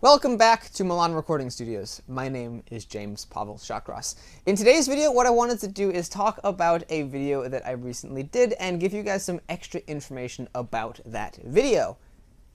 Welcome back to Milan Recording Studios. My name is James Pavel Shawcross. In today's video, what I wanted to do is talk about a video that I recently did and give you guys some extra information about that video.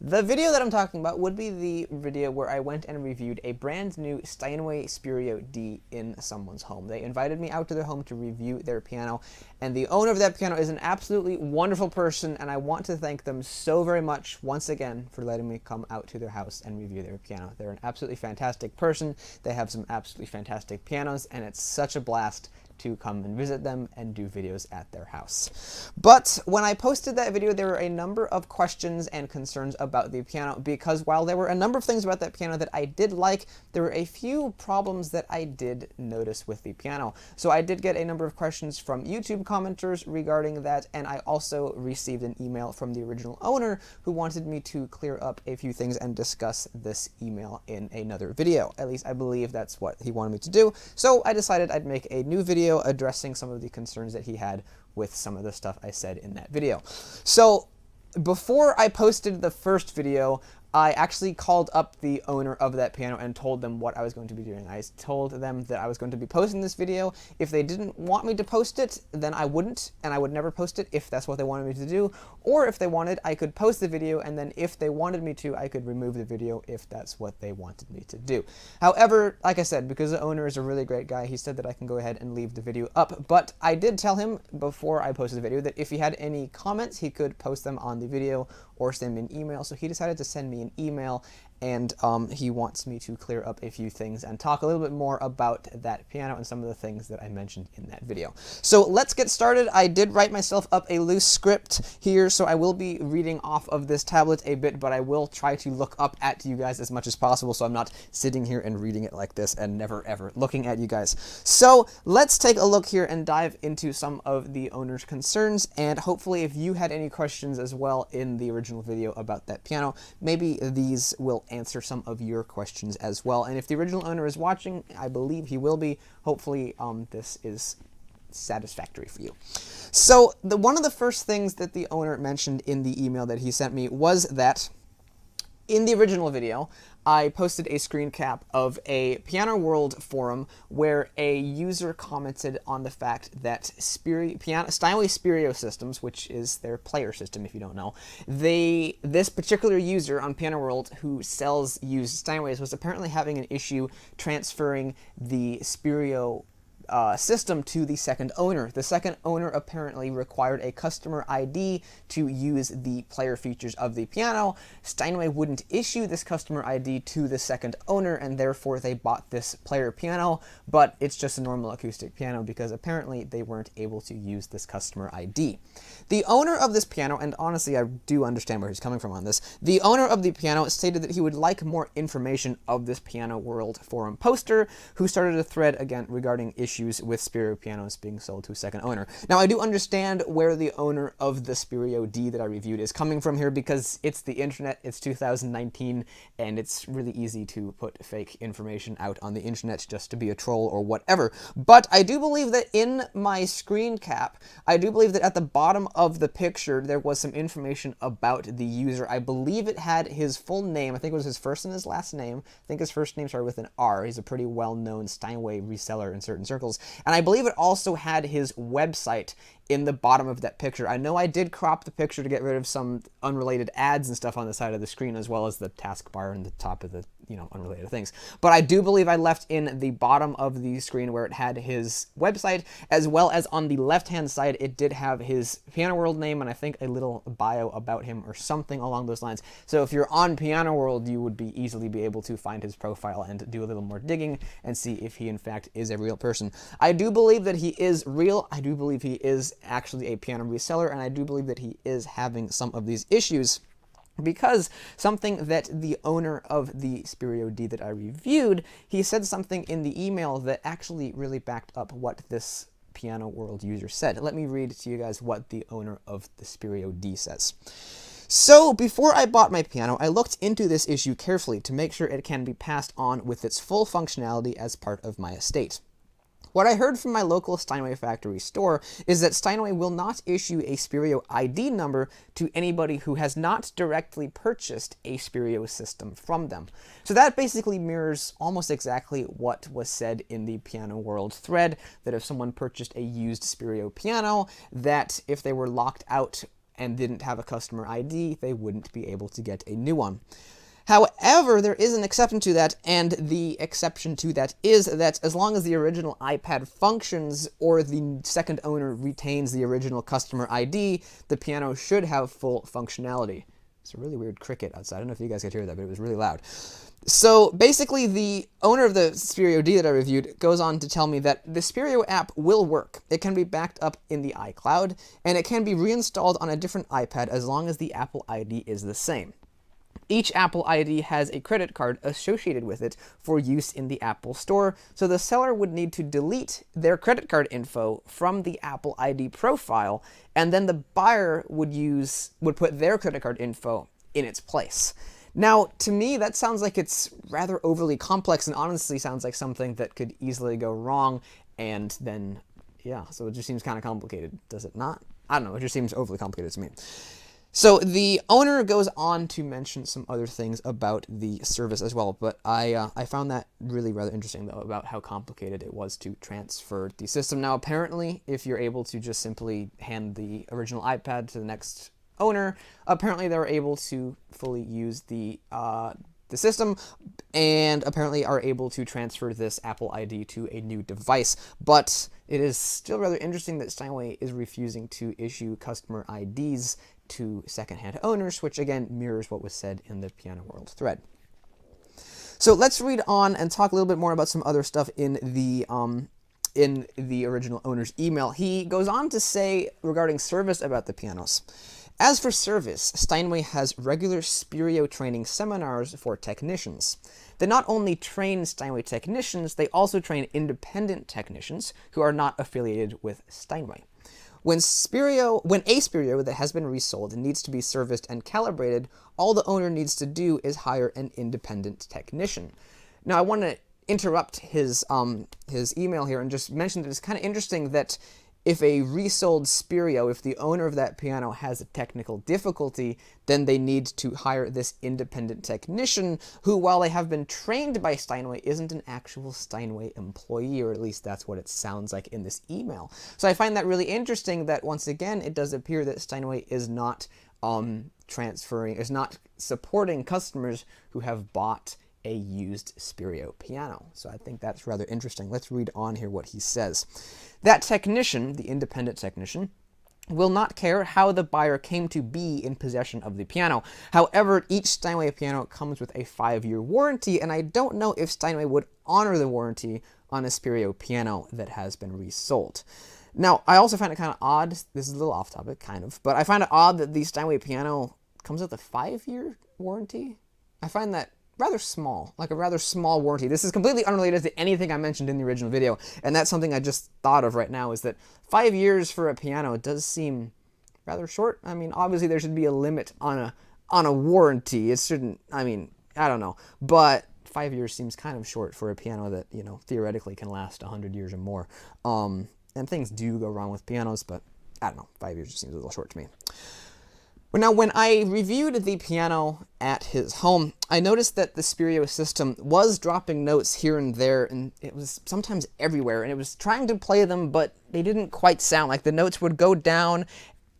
The video that I'm talking about would be the video where I went and reviewed a brand new Steinway Spirio D in someone's home. They invited me out to their home to review their piano, and the owner of that piano is an absolutely wonderful person, and I want to thank them so very much once again for letting me come out to their house and review their piano. They're an absolutely fantastic person. They have some absolutely fantastic pianos, and it's such a blast to come and visit them and do videos at their house. But when I posted that video, there were a number of questions and concerns about the piano, because while there were a number of things about that piano that I did like, there were a few problems that I did notice with the piano. So I did get a number of questions from YouTube commenters regarding that, and I also received an email from the original owner who wanted me to clear up a few things and discuss this email in another video. At least I believe that's what he wanted me to do. So I decided I'd make a new video addressing some of the concerns that he had with some of the stuff I said in that video. So before I posted the first video, I actually called up the owner of that piano and told them what I was going to be doing. I told them that I was going to be posting this video. If they didn't want me to post it, then I wouldn't, and I would never post it if that's what they wanted me to do. Or if they wanted, I could post the video, and then if they wanted me to, I could remove the video if that's what they wanted me to do. However, like I said, because the owner is a really great guy, he said that I can go ahead and leave the video up. But I did tell him before I posted the video that if he had any comments, he could post them on the video or send me an email. So he decided to send me an email, and he wants me to clear up a few things and talk a little bit more about that piano and some of the things that I mentioned in that video. So let's get started. I did write myself up a loose script here, so I will be reading off of this tablet a bit, but I will try to look up at you guys as much as possible, so I'm not sitting here and reading it like this and never ever looking at you guys. So let's take a look here and dive into some of the owner's concerns, and hopefully if you had any questions as well in the original video about that piano, maybe these will answer some of your questions as well. And if the original owner is watching, I believe he will be, hopefully this is satisfactory for you. So one of the first things that the owner mentioned in the email that he sent me was that in the original video, I posted a screen cap of a Piano World forum where a user commented on the fact that Steinway Spirio systems, which is their player system if you don't know, this particular user on Piano World who sells used Steinways was apparently having an issue transferring the Spirio system to the second owner. The second owner apparently required a customer ID to use the player features of the piano. Steinway wouldn't issue this customer ID to the second owner, and therefore they bought this player piano, but it's just a normal acoustic piano because apparently they weren't able to use this customer ID. The owner of this piano, and honestly I do understand where he's coming from on this, the owner of the piano stated that he would like more information of this Piano World forum poster, who started a thread again regarding issues with Spirio pianos being sold to a second owner. Now, I do understand where the owner of the Spirio D that I reviewed is coming from here, because it's the internet, it's 2019, and it's really easy to put fake information out on the internet just to be a troll or whatever. But I do believe that in my screen cap, I do believe that at the bottom of the picture, there was some information about the user. I believe it had his full name. I think it was his first and his last name. I think his first name started with an R. He's a pretty well-known Steinway reseller in certain circles. And I believe it also had his website in the bottom of that picture. I know I did crop the picture to get rid of some unrelated ads and stuff on the side of the screen, as well as the taskbar and the top of the, unrelated things. But I do believe I left in the bottom of the screen where it had his website, as well as on the left-hand side, it did have his Piano World name and I think a little bio about him or something along those lines. So if you're on Piano World, you would easily be able to find his profile and do a little more digging and see if he in fact is a real person. I do believe that he is real. I do believe he is actually a piano reseller, and I do believe that he is having some of these issues, because something that the owner of the Spirio D that I reviewed, he said something in the email that actually really backed up what this Piano World user said. Let me read to you guys what the owner of the Spirio D says. So, before I bought my piano, I looked into this issue carefully to make sure it can be passed on with its full functionality as part of my estate. What I heard from my local Steinway factory store is that Steinway will not issue a Spirio ID number to anybody who has not directly purchased a Spirio system from them. So that basically mirrors almost exactly what was said in the Piano World thread, that if someone purchased a used Spirio piano, that if they were locked out and didn't have a customer ID, they wouldn't be able to get a new one. However, there is an exception to that, and the exception to that is that as long as the original iPad functions or the second owner retains the original customer ID, the piano should have full functionality. It's a really weird cricket outside. I don't know if you guys could hear that, but it was really loud. So basically, the owner of the Spirio D that I reviewed goes on to tell me that the Spirio app will work. It can be backed up in the iCloud, and it can be reinstalled on a different iPad as long as the Apple ID is the same. Each Apple ID has a credit card associated with it for use in the Apple Store, so the seller would need to delete their credit card info from the Apple ID profile, and then the buyer would put their credit card info in its place. Now, to me, that sounds like it's rather overly complex and honestly sounds like something that could easily go wrong, and then, yeah, so it just seems kind of complicated, does it not? I don't know, it just seems overly complicated to me. So the owner goes on to mention some other things about the service as well, but I found that really rather interesting, though, about how complicated it was to transfer the system. Now, apparently, if you're able to just simply hand the original iPad to the next owner, apparently they're able to fully use the system, and apparently are able to transfer this Apple ID to a new device. But it is still rather interesting that Steinway is refusing to issue customer IDs to secondhand owners, which again mirrors what was said in the Piano World thread. So let's read on and talk a little bit more about some other stuff in the original owner's email. He goes on to say regarding service about the pianos. As for service, Steinway has regular Spirio training seminars for technicians. They not only train Steinway technicians, they also train independent technicians who are not affiliated with Steinway. When a Spirio that has been resold needs to be serviced and calibrated, all the owner needs to do is hire an independent technician. Now, I want to interrupt his email here and just mention that it's kind of interesting that if a resold Spirio, if the owner of that piano has a technical difficulty, then they need to hire this independent technician who, while they have been trained by Steinway, isn't an actual Steinway employee, or at least that's what it sounds like in this email. So I find that really interesting that, once again, it does appear that Steinway is not supporting customers who have bought a used Spirio piano. So I think that's rather interesting. Let's read on here what he says. That technician, the independent technician, will not care how the buyer came to be in possession of the piano. However, each Steinway piano comes with a 5-year warranty, and I don't know if Steinway would honor the warranty on a Spirio piano that has been resold. Now, I also find it kind of odd, this is a little off topic, kind of, but I find it odd that the Steinway piano comes with a 5-year warranty. I find that rather small, like a rather small warranty. This is completely unrelated to anything I mentioned in the original video, and that's something I just thought of right now, is that 5 years for a piano does seem rather short. I mean, obviously there should be a limit on a warranty. It shouldn't, I mean, I don't know, but 5 years seems kind of short for a piano that, you know, theoretically can last 100 years or more. And things do go wrong with pianos, but I don't know, 5 years just seems a little short to me. Now, when I reviewed the piano at his home, I noticed that the Spirio system was dropping notes here and there, and it was sometimes everywhere, and it was trying to play them, but they didn't quite sound like the notes would go down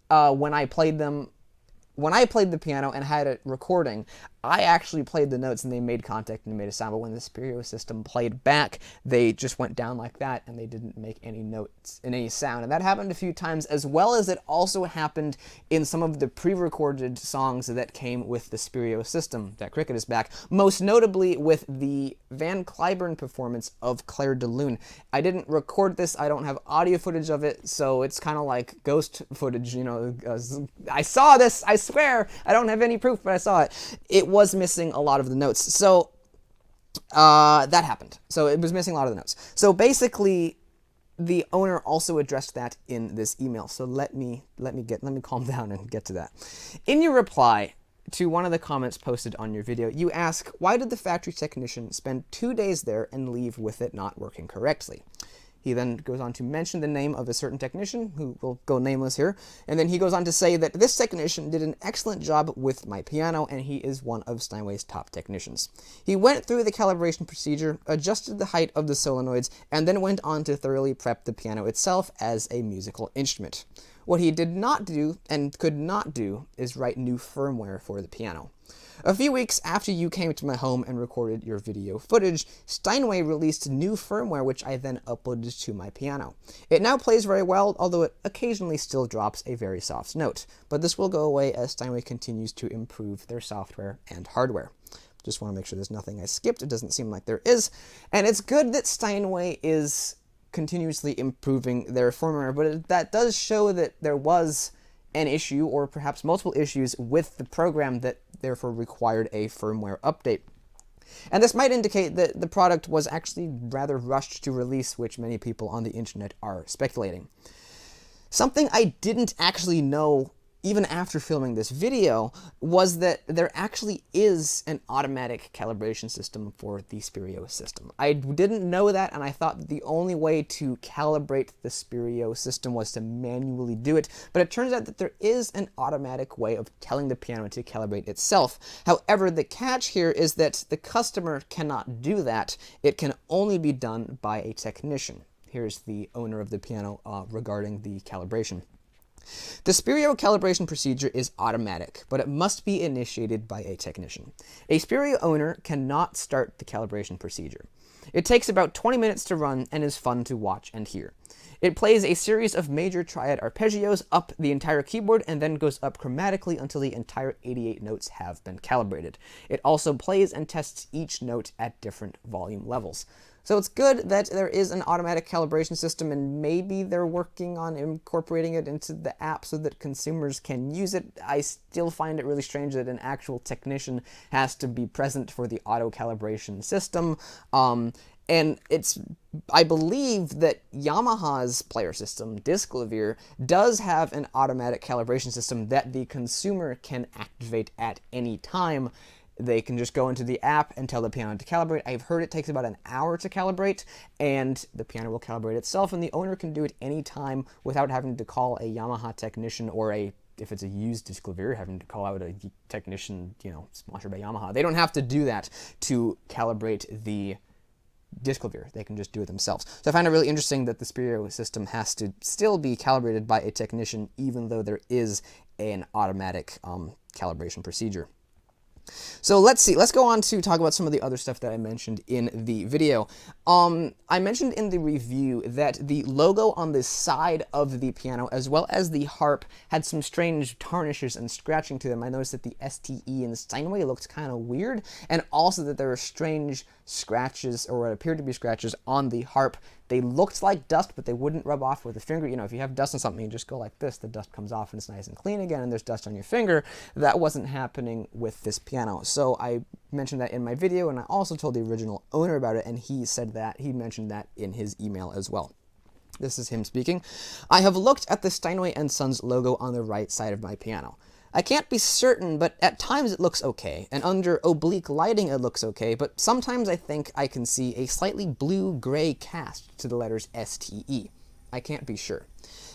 when I played them. When I played the piano and had it recording, I actually played the notes and they made contact and made a sound, but when the Spirio system played back, they just went down like that and they didn't make any notes and any sound. And that happened a few times, as well as it also happened in some of the pre-recorded songs that came with the Spirio system. That cricket is back, most notably with the Van Cliburn performance of Claire de Lune. I didn't record this, I don't have audio footage of it, so it's kind of like ghost footage, you know. I saw this, I swear, I don't have any proof, but I saw it. It was missing a lot of the notes. So that happened. So it was missing a lot of the notes. So basically, the owner also addressed that in this email. So let me calm down and get to that. In your reply to one of the comments posted on your video, you ask, why did the factory technician spend 2 days there and leave with it not working correctly? He then goes on to mention the name of a certain technician, who will go nameless here, and then he goes on to say that this technician did an excellent job with my piano, and he is one of Steinway's top technicians. He went through the calibration procedure, adjusted the height of the solenoids, and then went on to thoroughly prep the piano itself as a musical instrument. What he did not do, and could not do, is write new firmware for the piano. A few weeks after you came to my home and recorded your video footage, Steinway released new firmware which I then uploaded to my piano. It now plays very well, although it occasionally still drops a very soft note, but this will go away as Steinway continues to improve their software and hardware. Just want to make sure there's nothing I skipped. It doesn't seem like there is, and it's good that Steinway is continuously improving their firmware, but that does show that there was an issue, or perhaps multiple issues, with the program that therefore required a firmware update. And this might indicate that the product was actually rather rushed to release, which many people on the internet are speculating. Something I didn't actually know even after filming this video was that there actually is an automatic calibration system for the Spirio system. I didn't know that, and I thought that the only way to calibrate the Spirio system was to manually do it, but it turns out that there is an automatic way of telling the piano to calibrate itself. However, the catch here is that the customer cannot do that. It can only be done by a technician. Here's the owner of the piano regarding the calibration. The Spirio calibration procedure is automatic, but it must be initiated by a technician. A Spirio owner cannot start the calibration procedure. It takes about 20 minutes to run and is fun to watch and hear. It plays a series of major triad arpeggios up the entire keyboard and then goes up chromatically until the entire 88 notes have been calibrated. It also plays and tests each note at different volume levels. So it's good that there is an automatic calibration system, and maybe they're working on incorporating it into the app so that consumers can use it. I still find it really strange that an actual technician has to be present for the auto calibration system. And I believe that Yamaha's player system, Disclavier, does have an automatic calibration system that the consumer can activate at any time. They can just go into the app and tell the piano to calibrate. I've heard it takes about an hour to calibrate, and the piano will calibrate itself, and the owner can do it anytime without having to call a Yamaha technician, or if it's a used Disclavier, having to call out a technician, sponsored by Yamaha. They don't have to do that to calibrate the Disclavier. They can just do it themselves. So I find it really interesting that the Spirio system has to still be calibrated by a technician, even though there is an automatic calibration procedure. So let's see, let's go on to talk about some of the other stuff that I mentioned in the video. I mentioned in the review that the logo on the side of the piano, as well as the harp, had some strange tarnishes and scratching to them. I noticed that the STE in Steinway looked kind of weird, and also that there were strange scratches, or what appeared to be scratches, on the harp. They looked like dust, but they wouldn't rub off with a finger. If you have dust on something, you just go like this, the dust comes off and it's nice and clean again, and there's dust on your finger. That wasn't happening with this piano. So I mentioned that in my video, and I also told the original owner about it, and he mentioned that in his email as well. This is him speaking. I have looked at the Steinway & Sons logo on the right side of my piano. I can't be certain, but at times it looks okay, and under oblique lighting it looks okay, but sometimes I think I can see a slightly blue-gray cast to the letters STE. I can't be sure.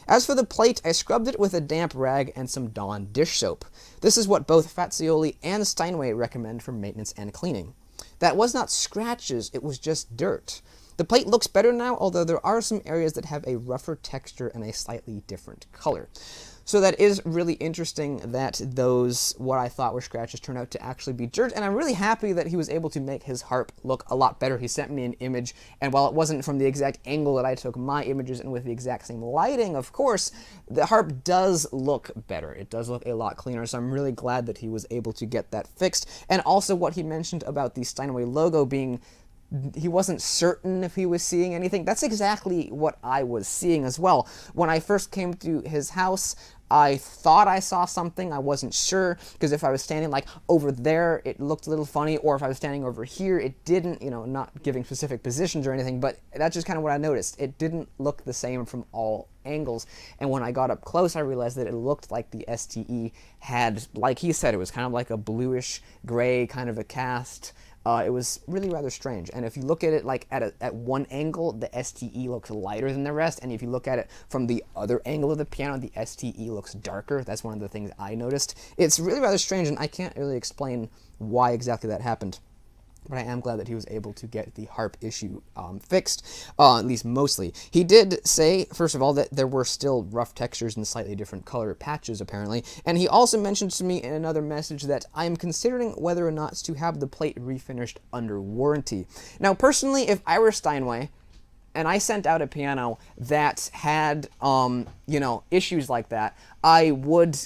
As for the plate, I scrubbed it with a damp rag and some Dawn dish soap. This is what both Fazioli and Steinway recommend for maintenance and cleaning. That was not scratches, it was just dirt. The plate looks better now, although there are some areas that have a rougher texture and a slightly different color. So that is really interesting that those, what I thought were scratches, turned out to actually be dirt, and I'm really happy that he was able to make his harp look a lot better. He sent me an image, and while it wasn't from the exact angle that I took my images and with the exact same lighting, of course, the harp does look better. It does look a lot cleaner, so I'm really glad that he was able to get that fixed. And also what he mentioned about the Steinway logo being, he wasn't certain if he was seeing anything. That's exactly what I was seeing as well. When I first came to his house, I thought I saw something. I wasn't sure, because if I was standing like over there, it looked a little funny, or if I was standing over here, it didn't, not giving specific positions or anything, but that's just kind of what I noticed. It didn't look the same from all angles, and when I got up close, I realized that it looked like the STE had, like he said, it was kind of like a bluish gray kind of a cast it was really rather strange. And if you look at it like at one angle, the STE looks lighter than the rest, and if you look at it from the other angle of the piano, the STE looks darker. That's one of the things I noticed. It's really rather strange, and I can't really explain why exactly that happened. But I am glad that he was able to get the harp issue fixed, at least mostly. He did say, first of all, that there were still rough textures and slightly different color patches, apparently. And he also mentioned to me in another message that I am considering whether or not to have the plate refinished under warranty. Now, personally, if I were Steinway, and I sent out a piano that had, you know, issues like that, I would...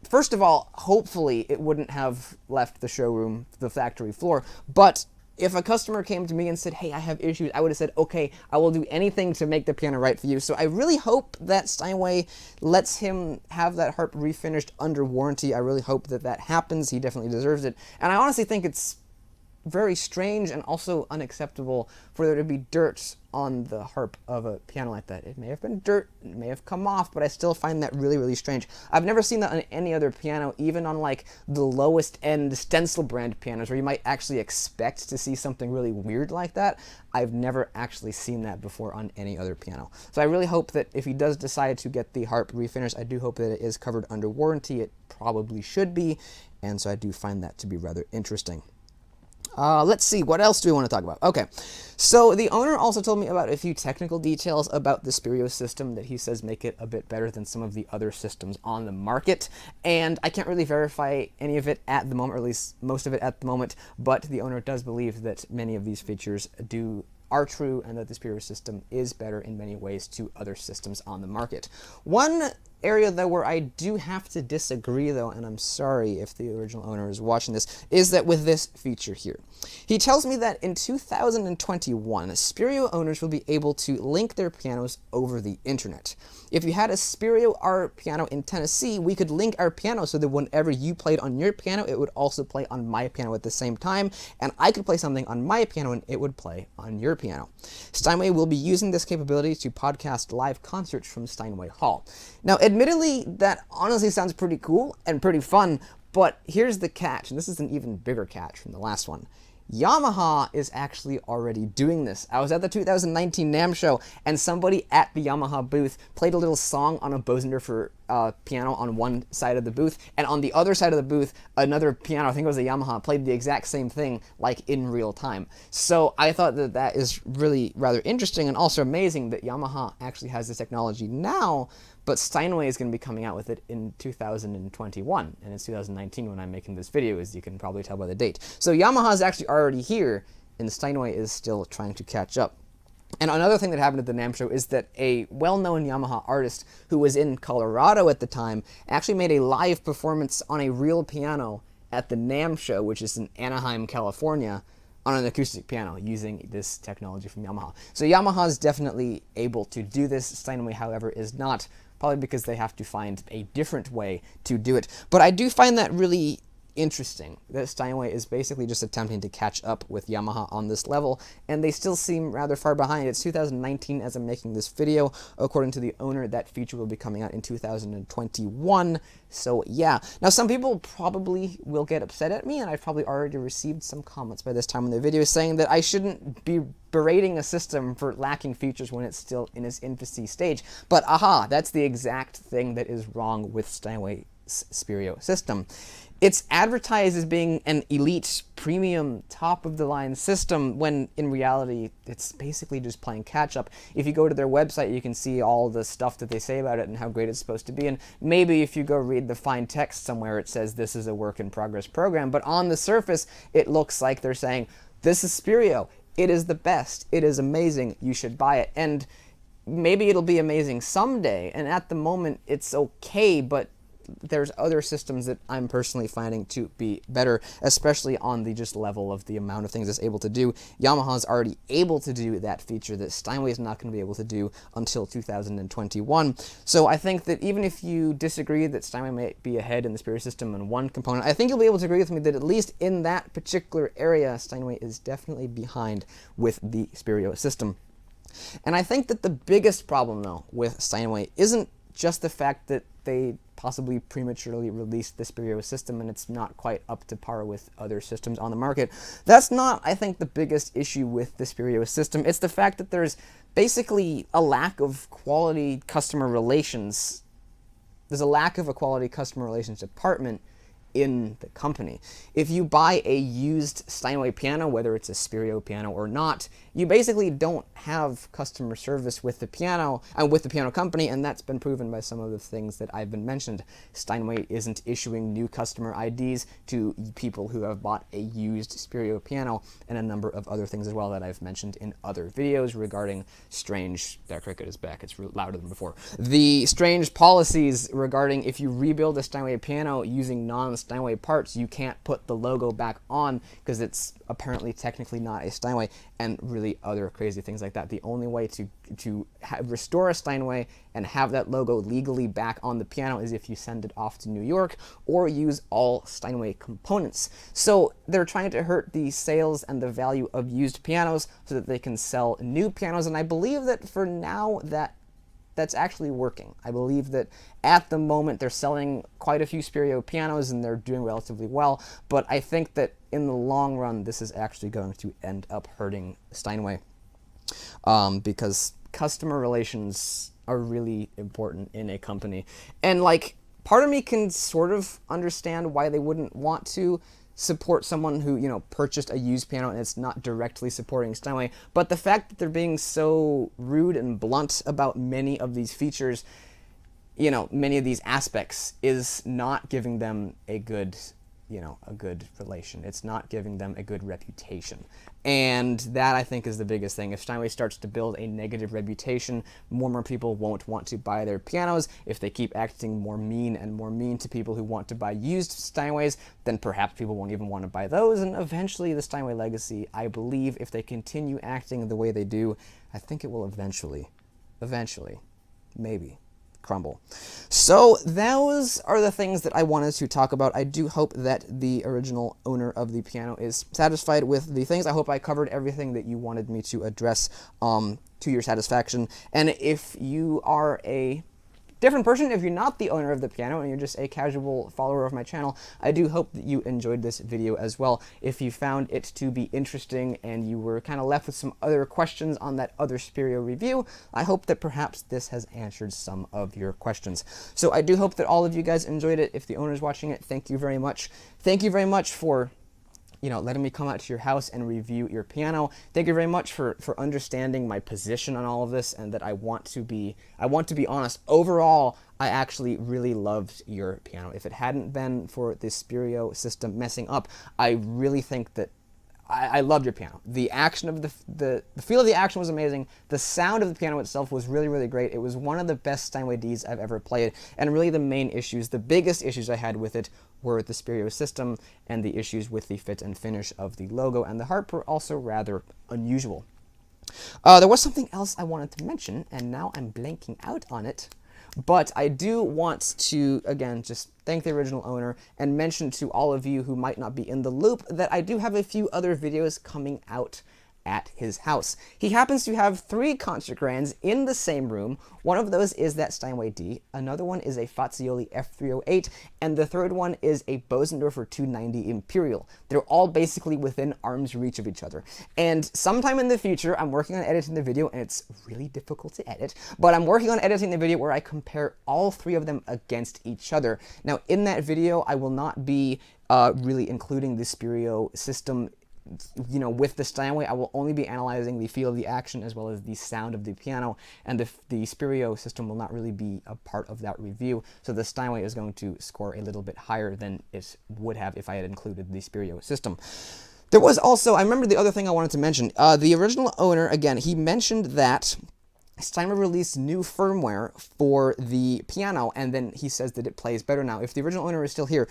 First of all, hopefully it wouldn't have left the showroom, the factory floor, but if a customer came to me and said, hey, I have issues, I would have said, okay, I will do anything to make the piano right for you. So I really hope that Steinway lets him have that harp refinished under warranty. I really hope that that happens. He definitely deserves it. And I honestly think it's very strange and also unacceptable for there to be dirt on the harp of a piano like that. It may have been dirt, it may have come off, but I still find that really, really strange. I've never seen that on any other piano, even on like the lowest end stencil brand pianos where you might actually expect to see something really weird like that. I've never actually seen that before on any other piano. So I really hope that if he does decide to get the harp refinished, I do hope that it is covered under warranty. It probably should be, and so I do find that to be rather interesting. Let's see, what else do we want to talk about? Okay, so the owner also told me about a few technical details about the Spirio system that he says make it a bit better than some of the other systems on the market, and I can't really verify any of it at the moment, or at least most of it at the moment, but the owner does believe that many of these features are true, and that the Spirio system is better in many ways to other systems on the market. One area, though, where I do have to disagree, though, and I'm sorry if the original owner is watching this, is that with this feature here. He tells me that in 2021, Spirio owners will be able to link their pianos over the internet. If you had a Spirio R piano in Tennessee, we could link our piano so that whenever you played on your piano, it would also play on my piano at the same time, and I could play something on my piano and it would play on your piano. Steinway will be using this capability to podcast live concerts from Steinway Hall. Now, admittedly, that honestly sounds pretty cool and pretty fun, but here's the catch, and this is an even bigger catch from the last one. Yamaha is actually already doing this. I was at the 2019 NAMM show, and somebody at the Yamaha booth played a little song on a Bosendorfer piano on one side of the booth, and on the other side of the booth, another piano, I think it was a Yamaha, played the exact same thing, like in real time. So I thought that that is really rather interesting, and also amazing that Yamaha actually has this technology now, but Steinway is going to be coming out with it in 2021, and it's 2019 when I'm making this video, as you can probably tell by the date. So Yamaha is actually already here, and Steinway is still trying to catch up. And another thing that happened at the NAMM show is that a well-known Yamaha artist who was in Colorado at the time actually made a live performance on a real piano at the NAMM show, which is in Anaheim, California, on an acoustic piano using this technology from Yamaha. So Yamaha is definitely able to do this. Steinway, however, is not, probably because they have to find a different way to do it. But I do find that really interesting, that Steinway is basically just attempting to catch up with Yamaha on this level, and they still seem rather far behind. It's 2019 as I'm making this video. According to the owner, that feature will be coming out in 2021. So yeah. Now, some people probably will get upset at me, and I've probably already received some comments by this time in the video saying that I shouldn't be berating a system for lacking features when it's still in its infancy stage. But aha, that's the exact thing that is wrong with Steinway's Spirio system. It's advertised as being an elite, premium, top-of-the-line system, when in reality, it's basically just playing catch-up. If you go to their website, you can see all the stuff that they say about it and how great it's supposed to be, and maybe if you go read the fine text somewhere, it says this is a work-in-progress program, but on the surface, it looks like they're saying, this is Spirio, it is the best, it is amazing, you should buy it, and maybe it'll be amazing someday, and at the moment, it's okay, but there's other systems that I'm personally finding to be better, especially on the just level of the amount of things it's able to do. Yamaha's already able to do that feature that Steinway is not going to be able to do until 2021. So I think that even if you disagree that Steinway might be ahead in the Spirio system in one component, I think you'll be able to agree with me that at least in that particular area, Steinway is definitely behind with the Spirio system. And I think that the biggest problem, though, with Steinway isn't just the fact that they possibly prematurely released the Spirio system and it's not quite up to par with other systems on the market. That's not, I think, the biggest issue with the Spirio system. It's the fact that there's basically a lack of quality customer relations. There's a lack of a quality customer relations department in the company. If you buy a used Steinway piano, whether it's a Spirio piano or not, you basically don't have customer service with the piano and with the piano company, and that's been proven by some of the things that I've been mentioned. Steinway isn't issuing new customer IDs to people who have bought a used Spirio piano, and a number of other things as well that I've mentioned in other videos regarding strange, that cricket is back, it's louder than before, the strange policies regarding if you rebuild a Steinway piano using non-Steinway parts, you can't put the logo back on because it's apparently technically not a Steinway, and really other crazy things like that. The only way to restore a Steinway and have that logo legally back on the piano is if you send it off to New York or use all Steinway components. So they're trying to hurt the sales and the value of used pianos so that they can sell new pianos, and I believe that for now that's actually working. I believe that at the moment they're selling quite a few Spirio pianos and they're doing relatively well, but I think that in the long run this is actually going to end up hurting Steinway because customer relations are really important in a company. And like, part of me can sort of understand why they wouldn't want to support someone who, you know, purchased a used piano and it's not directly supporting Steinway, but the fact that they're being so rude and blunt about many of these features, you know, many of these aspects, is not giving them a good, you know, a good relation. It's not giving them a good reputation. And that, I think, is the biggest thing. If Steinway starts to build a negative reputation, more and more people won't want to buy their pianos. If they keep acting more mean to people who want to buy used Steinways, then perhaps people won't even want to buy those. And eventually the Steinway legacy, I believe, if they continue acting the way they do, I think it will eventually, maybe, crumble. So those are the things that I wanted to talk about. I do hope that the original owner of the piano is satisfied with the things. I hope I covered everything that you wanted me to address to your satisfaction. And if you are a different person, if you're not the owner of the piano and you're just a casual follower of my channel, I do hope that you enjoyed this video as well. If you found it to be interesting and you were kind of left with some other questions on that other Spirio review, I hope that perhaps this has answered some of your questions. So I do hope that all of you guys enjoyed it. If the owner's watching it, thank you very much. Thank you very much for, you know, letting me come out to your house and review your piano. Thank you very much for understanding my position on all of this, and that I want to be honest. Overall, I actually really loved your piano. If it hadn't been for the Spirio system messing up, I really think that I loved your piano. The action of the feel of the action was amazing. The sound of the piano itself was really, really great. It was one of the best Steinway Ds I've ever played, and really the main issues, the biggest issues I had with it were the Spirio system, and the issues with the fit and finish of the logo and the harp were also rather unusual. There was something else I wanted to mention, and now I'm blanking out on it. But I do want to, again, just thank the original owner and mention to all of you who might not be in the loop that I do have a few other videos coming out at his house. He happens to have 3 concert grands in the same room. One of those is that Steinway D, another one is a Fazioli F308, and the third one is a Bosendorfer 290 Imperial. They're all basically within arm's reach of each other. And sometime in the future, I'm working on editing the video, and it's really difficult to edit, but I'm working on editing the video where I compare all 3 of them against each other. Now, in that video, I will not be really including the Spirio system, you know, with the Steinway. I will only be analyzing the feel of the action as well as the sound of the piano, and the Spirio system will not really be a part of that review, so the Steinway is going to score a little bit higher than it would have if I had included the Spirio system. There was also, I remember the other thing I wanted to mention, the original owner, again, he mentioned that Steinway released new firmware for the piano, and then he says that it plays better now. If the original owner is still here,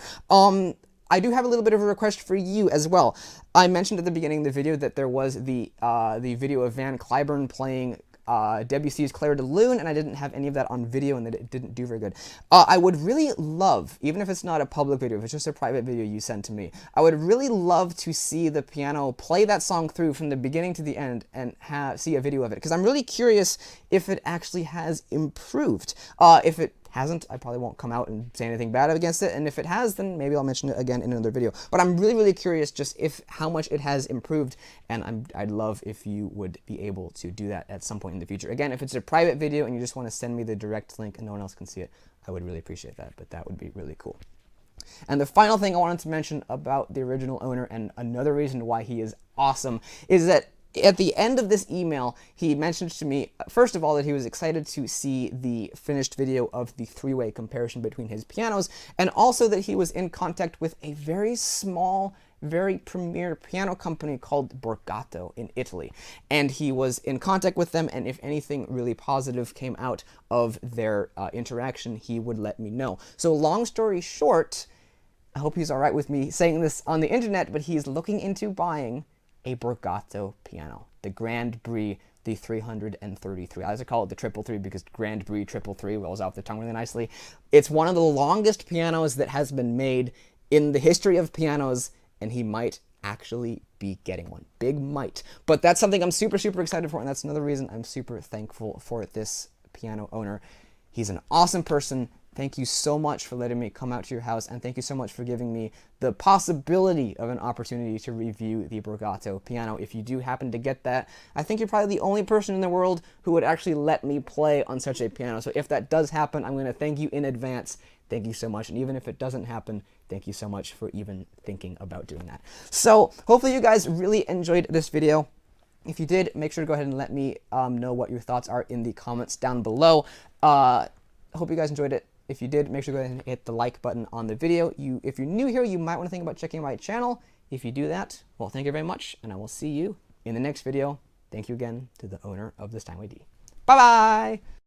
I do have a little bit of a request for you as well. I mentioned at the beginning of the video that there was the video of Van Cliburn playing Debussy's Clair de Lune, and I didn't have any of that on video, and that it didn't do very good. I would really love, even if it's not a public video, if it's just a private video you send to me, I would really love to see the piano play that song through from the beginning to the end and see a video of it, because I'm really curious if it actually has improved. If it hasn't, I probably won't come out and say anything bad against it, and if it has, then maybe I'll mention it again in another video. But I'm really, really curious just how much it has improved, and I'd love if you would be able to do that at some point in the future. Again, if it's a private video and you just want to send me the direct link and no one else can see it, I would really appreciate that, but that would be really cool. And the final thing I wanted to mention about the original owner, and another reason why he is awesome, is that at the end of this email, he mentioned to me, first of all, that he was excited to see the finished video of the three-way comparison between his pianos, and also that he was in contact with a very small, very premier piano company called Brocato in Italy. And he was in contact with them, and if anything really positive came out of their interaction, he would let me know. So long story short, I hope he's all right with me saying this on the internet, but he's looking into buying a Brocato piano, the Grand Prix, the 333. I like to call it the 333 because Grand Prix 333 rolls off the tongue really nicely. It's one of the longest pianos that has been made in the history of pianos, and he might actually be getting one. Big might. But that's something I'm super, super excited for, and that's another reason I'm super thankful for this piano owner. He's an awesome person. Thank you so much for letting me come out to your house, and thank you so much for giving me the possibility of an opportunity to review the Brocato piano. If you do happen to get that, I think you're probably the only person in the world who would actually let me play on such a piano. So if that does happen, I'm going to thank you in advance. Thank you so much. And even if it doesn't happen, thank you so much for even thinking about doing that. So hopefully you guys really enjoyed this video. If you did, make sure to go ahead and let me know what your thoughts are in the comments down below. I hope you guys enjoyed it. If you did, make sure to go ahead and hit the like button on the video. If you're new here, you might want to think about checking my channel. If you do that, well, thank you very much, and I will see you in the next video. Thank you again to the owner of the Steinway D. Bye-bye!